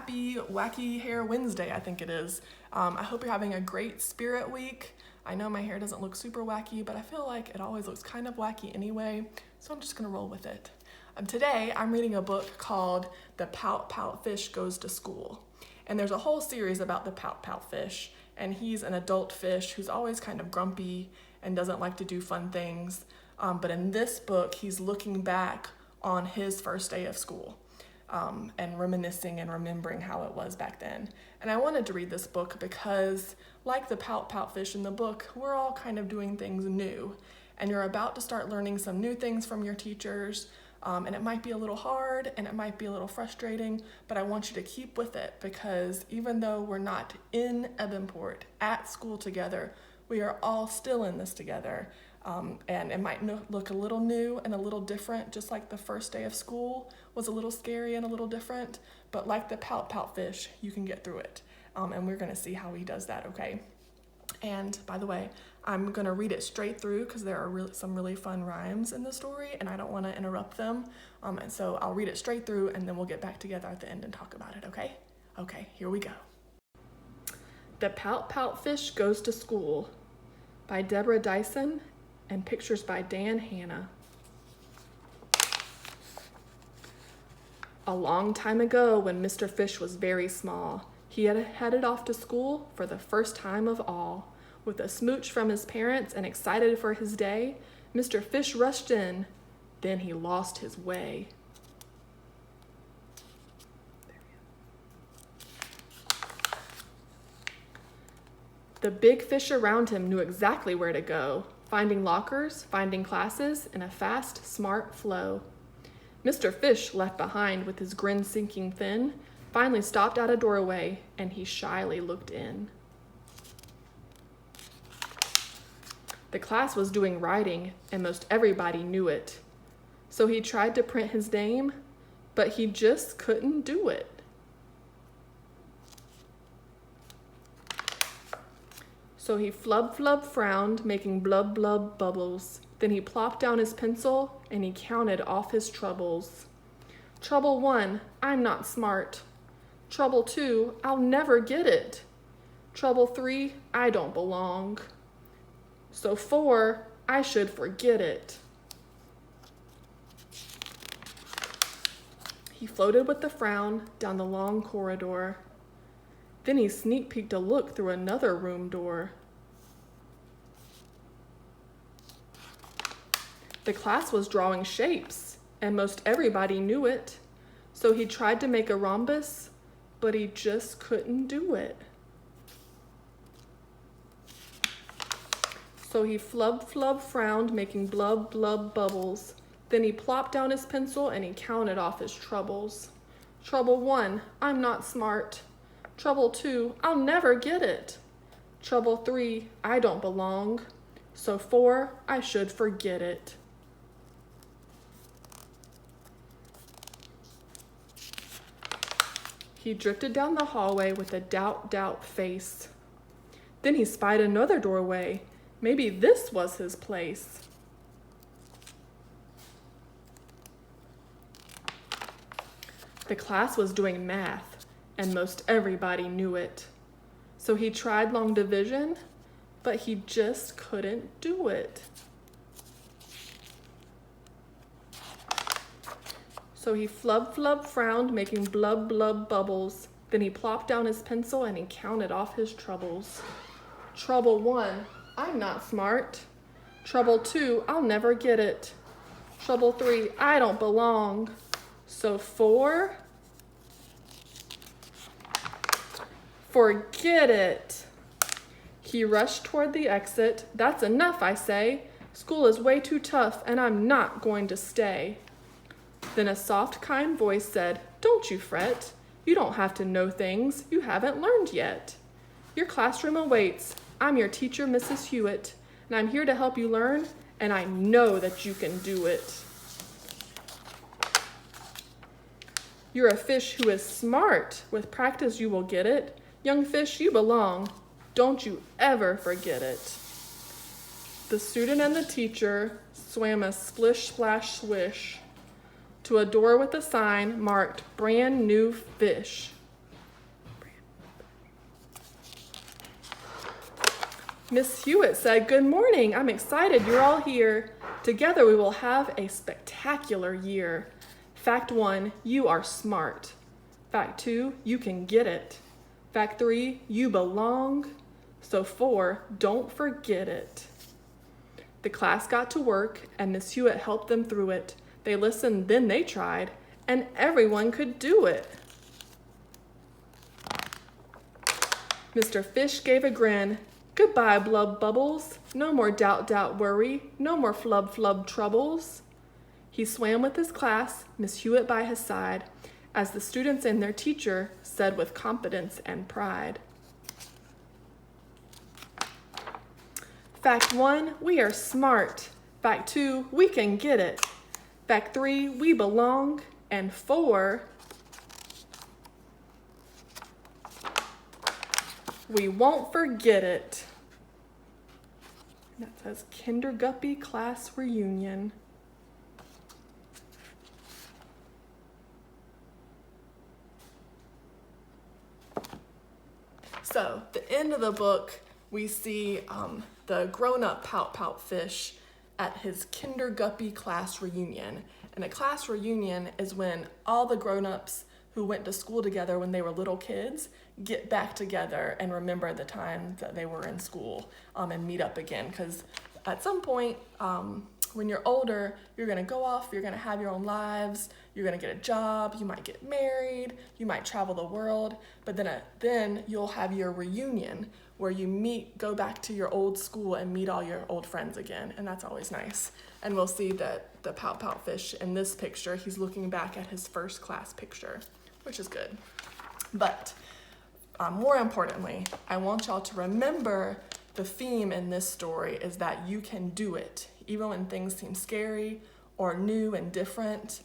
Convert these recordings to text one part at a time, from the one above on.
happy Wacky Hair Wednesday, I think it is. I hope you're having a great spirit week. I know my hair doesn't look super wacky, but I feel like it always looks kind of wacky anyway, so I'm just gonna roll with it. Today, I'm reading a book called The Pout Fish Goes to School. And there's a whole series about the Pout fish, and he's an adult fish who's always kind of grumpy and doesn't like to do fun things. But in this book, he's looking back on his first day of school. And reminiscing and remembering how it was back then. And I wanted to read this book because, like the Pout fish in the book, we're all kind of doing things new. And you're about to start learning some new things from your teachers, and it might be a little hard and it might be a little frustrating, but I want you to keep with it because even though we're not in Ebenport at school together, we are all still in this together. And it might look a little new and a little different, just like the first day of school was a little scary and a little different, but like the Pout fish, you can get through it. And we're gonna see how he does that, okay? And by the way, I'm gonna read it straight through because there are some really fun rhymes in the story and I don't wanna interrupt them. And so I'll read it straight through and then we'll get back together at the end and talk about it, okay? Okay, here we go. The Pout Fish Goes to School by Deborah Dyson and pictures by Dan Hanna. A long time ago, when Mr. Fish was very small, he had headed off to school for the first time of all. With a smooch from his parents and excited for his day, Mr. Fish rushed in. Then he lost his way. The big fish around him knew exactly where to go, finding lockers, finding classes in a fast, smart flow. Mr. Fish, left behind with his grin sinking thin, finally stopped at a doorway and he shyly looked in. The class was doing writing and most everybody knew it. So he tried to print his name, but he just couldn't do it. So he flub frowned, making blub bubbles. Then he plopped down his pencil and he counted off his troubles. Trouble 1, I'm not smart. Trouble 2, I'll never get it. Trouble 3, I don't belong. So 4, I should forget it. He floated with a frown down the long corridor. Then he sneak peeked a look through another room door. The class was drawing shapes, and most everybody knew it. So he tried to make a rhombus, but he just couldn't do it. So he flub frowned, making blub bubbles. Then he plopped down his pencil and he counted off his troubles. Trouble 1, I'm not smart. Trouble 2, I'll never get it. Trouble 3, I don't belong. So 4, I should forget it. He drifted down the hallway with a doubt face. Then he spied another doorway. Maybe this was his place. The class was doing math, and most everybody knew it. So he tried long division, but he just couldn't do it. So he flub frowned, making blub bubbles. Then he plopped down his pencil and he counted off his troubles. Trouble 1, I'm not smart. Trouble 2, I'll never get it. Trouble 3, I don't belong. So 4, forget it. He rushed toward the exit. That's enough, I say. School is way too tough and I'm not going to stay. Then a soft, kind voice said, don't you fret. You don't have to know things you haven't learned yet. Your classroom awaits. I'm your teacher, Mrs. Hewitt, and I'm here to help you learn, and I know that you can do it. You're a fish who is smart. With practice, you will get it. Young fish, you belong. Don't you ever forget it. The student and the teacher swam a splish, splash, swish to a door with a sign marked brand new fish. Miss Hewitt said, "Good morning. I'm excited you're all here. Together we will have a spectacular year. Fact 1, you are smart. Fact 2, you can get it. Fact 3, you belong. So 4, don't forget it." The class got to work and Miss Hewitt helped them through it. They listened, then they tried, and everyone could do it. Mr. Fish gave a grin. "Goodbye, blub bubbles. No more doubt, doubt, worry. No more flub, flub troubles." He swam with his class, Miss Hewitt by his side, as the students and their teacher said with confidence and pride. Fact 1, we are smart. Fact 2, we can get it. Fact 3, we belong. And 4, we won't forget it. And that says Kinderguppy Class Reunion. So, the end of the book, we see the grown-up Pout fish at his Kinderguppy class reunion. And a class reunion is when all the grown-ups who went to school together when they were little kids get back together and remember the time that they were in school and meet up again. Because at some point, when you're older, you're gonna go off, you're gonna have your own lives, you're gonna get a job, you might get married, you might travel the world, but then you'll have your reunion where you go back to your old school and meet all your old friends again, and that's always nice. And we'll see that the Pout fish in this picture, he's looking back at his first class picture, which is good. But more importantly, I want y'all to remember the theme in this story is that you can do it, even when things seem scary or new and different.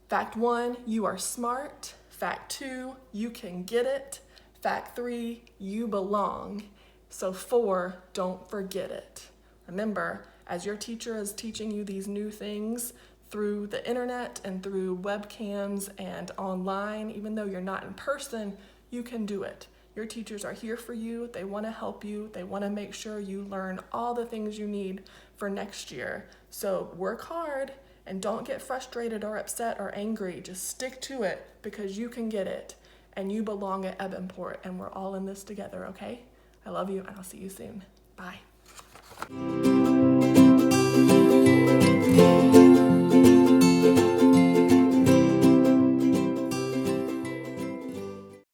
Fact 1, you are smart. Fact 2, you can get it. Fact 3, you belong. So 4, don't forget it. Remember, as your teacher is teaching you these new things through the internet and through webcams and online, even though you're not in person, you can do it. Your teachers are here for you. They want to help you. They want to make sure you learn all the things you need for next year. So work hard and don't get frustrated or upset or angry. Just stick to it because you can get it and you belong at Ebonport and we're all in this together, okay? I love you and I'll see you soon. Bye.